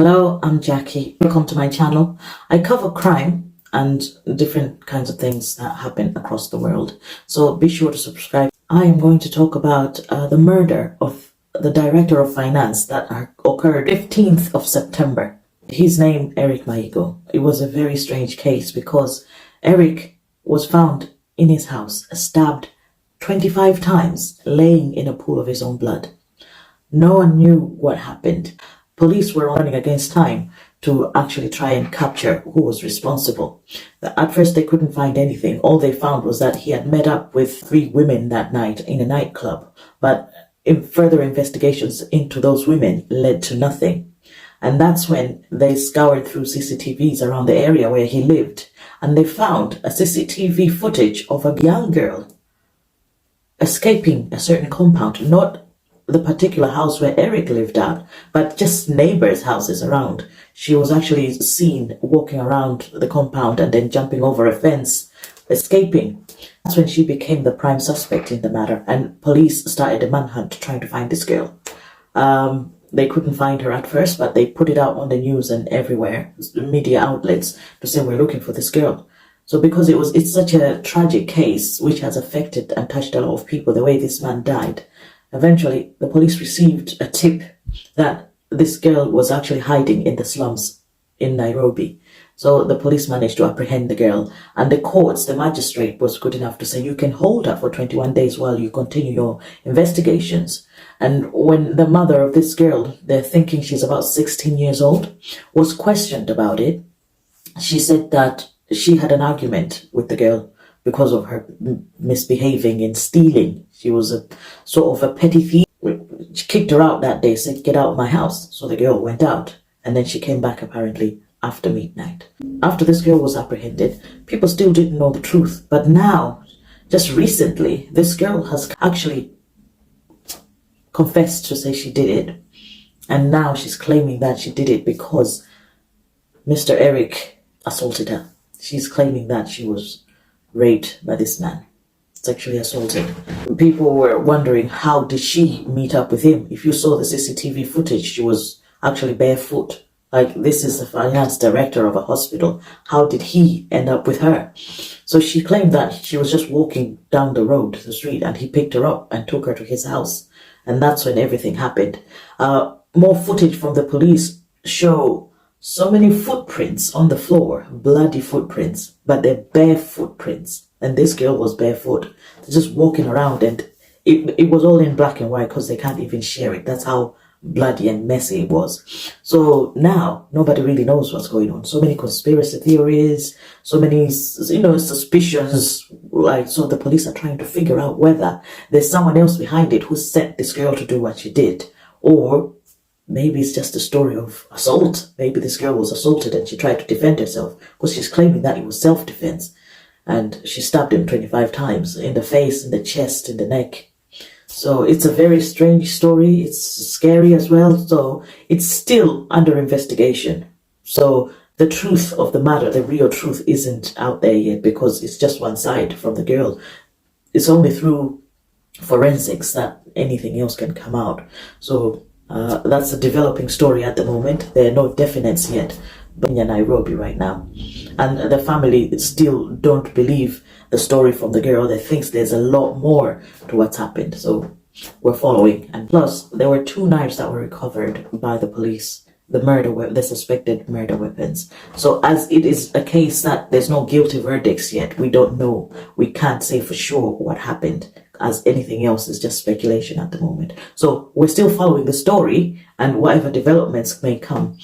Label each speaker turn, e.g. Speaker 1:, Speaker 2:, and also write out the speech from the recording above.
Speaker 1: Hello, I'm Jackie. Welcome to my channel. I cover crime and different kinds of things that happen across the world. So be sure to subscribe. I am going to talk about the murder of the director of finance that occurred 15th of September. His name, Eric Maigo. It was a very strange case because Eric was found in his house, stabbed 25 times, laying in a pool of his own blood. No one knew what happened. Police were running against time to actually try and capture who was responsible. At first, they couldn't find anything. All they found was that he had met up with 3 women that night in a nightclub. But further investigations into those women led to nothing. And that's when they scoured through CCTVs around the area where he lived. And they found a CCTV footage of a young girl escaping a certain compound, not the particular house where Eric lived at, but just neighbors' houses around. She was actually seen walking around the compound and then jumping over a fence, escaping. That's when she became the prime suspect in the matter, and police started a manhunt trying to find this girl. They couldn't find her at first, but they put it out on the news and everywhere, media outlets, to say we're looking for this girl. So because it's such a tragic case which has affected and touched a lot of people, the way this man died, eventually, the police received a tip that this girl was actually hiding in the slums in Nairobi. So the police managed to apprehend the girl, and the magistrate was good enough to say you can hold her for 21 days while you continue your investigations. And when the mother of this girl, they're thinking she's about 16 years old, was questioned about it, she said that she had an argument with the girl because of her misbehaving and stealing. She was a sort of a petty thief. She kicked her out that day, said, "Get out of my house." So the girl went out, and then she came back apparently after midnight. After this girl was apprehended, people still didn't know the truth. But now, just recently, this girl has actually confessed to say she did it. And now she's claiming that she did it because Mr. Eric assaulted her. She's claiming that she was raped by this man, sexually assaulted. People were wondering, how did she meet up with him? If you saw the CCTV footage, she was actually barefoot. Like, this is the finance director of a hospital. How did he end up with her? So she claimed that she was just walking down the road, the street, and he picked her up and took her to his house. And that's when everything happened. More footage from the police show so many footprints on the floor, bloody footprints, but they're bare footprints. And this girl was barefoot, just walking around, and it was all in black and white because they can't even share it. That's how bloody and messy it was. So now nobody really knows what's going on. So many conspiracy theories, so many, suspicions. So the police are trying to figure out whether there's someone else behind it who sent this girl to do what she did, or maybe it's just a story of assault. Maybe this girl was assaulted and she tried to defend herself, because she's claiming that it was self-defense. And she stabbed him 25 times in the face, in the chest, in the neck. So it's a very strange story. It's scary as well. So it's still under investigation. So the truth of the matter, the real truth, isn't out there yet, because it's just one side from the girl. It's only through forensics that anything else can come out. So that's a developing story at the moment. There are no definites yet in Nairobi right now. And the family still don't believe the story from the girl. They think there's a lot more to what's happened. So we're following. And plus, there were 2 knives that were recovered by the police. The suspected murder weapons. So as it is a case that there's no guilty verdicts yet, we don't know. We can't say for sure what happened, as anything else is just speculation at the moment. So we're still following the story, and whatever developments may come,